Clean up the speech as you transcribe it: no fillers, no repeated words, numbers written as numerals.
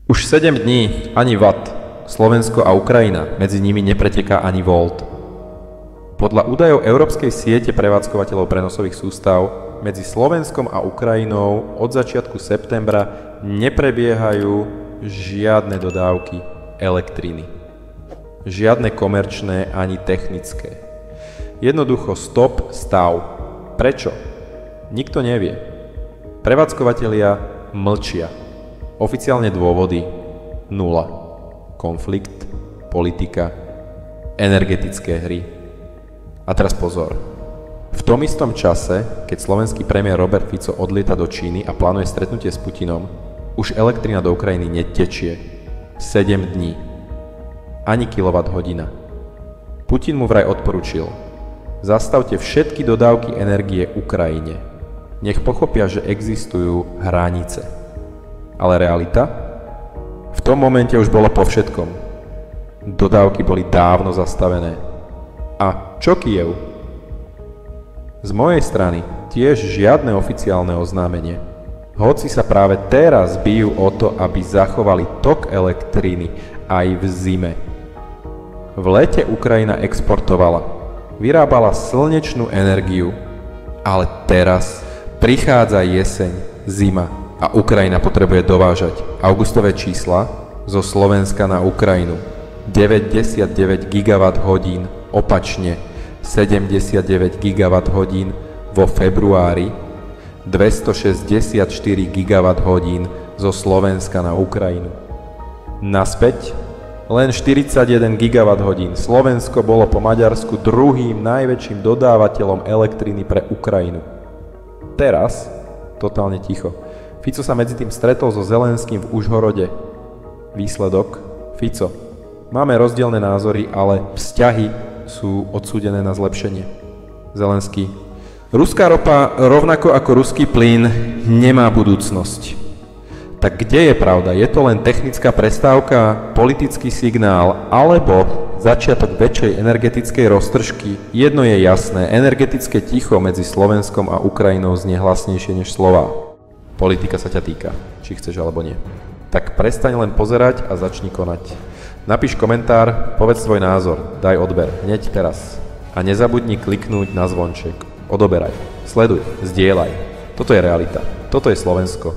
Už 7 dní ani watt. Slovensko a Ukrajina, medzi nimi nepreteká ani volt. Podľa údajov Európskej siete prevádzkovateľov prenosových sústav medzi Slovenskom a Ukrajinou od začiatku septembra neprebiehajú žiadne dodávky elektriny. Žiadne komerčné ani technické. Jednoducho stop, stav. Prečo? Nikto nevie. Prevádzkovatelia mlčia. Oficiálne dôvody nula. Konflikt, politika, energetické hry. A teraz pozor. V tom istom čase, keď slovenský premiér Robert Fico odlieta do Číny a plánuje stretnutie s Putinom, už elektrina do Ukrajiny netečie. 7 dní. Ani kilowatt-hodina. Putin mu vraj odporučil: zastavte všetky dodávky energie Ukrajine. Nech pochopia, že existujú hranice. Ale realita? V tom momente už bolo po všetkom. Dodávky boli dávno zastavené. A čo Kyjev? Z mojej strany tiež žiadne oficiálne oznámenie. Hoci sa práve teraz bijú o to, aby zachovali tok elektriny aj v zime. V lete Ukrajina exportovala, vyrábala slnečnú energiu, ale teraz prichádza jeseň, zima a Ukrajina potrebuje dovážať augustové čísla zo Slovenska na Ukrajinu. 99 GWh, opačne 79 GWh vo februári, 264 GWh zo Slovenska na Ukrajinu. Naspäť len 41 GWh. Slovensko bolo po Maďarsku druhým najväčším dodávateľom elektriny pre Ukrajinu. Teraz totálne ticho. Fico sa medzi tým stretol so Zelenským v Užhorode. Výsledok? Fico: máme rozdielne názory, ale vzťahy sú odsúdené na zlepšenie. Zelenský: ruská ropa, rovnako ako ruský plyn, nemá budúcnosť. Tak kde je pravda? Je to len technická prestávka, politický signál, alebo začiatok väčšej energetickej roztržky? Jedno je jasné, energetické ticho medzi Slovenskom a Ukrajinou znie hlasnejšie než slová. Politika sa ťa týka, či chceš alebo nie. Tak prestaň len pozerať a začni konať. Napíš komentár, povedz svoj názor, daj odber, hneď teraz. A nezabudni kliknúť na zvonček. Odoberaj, sleduj, zdieľaj. Toto je realita, toto je Slovensko.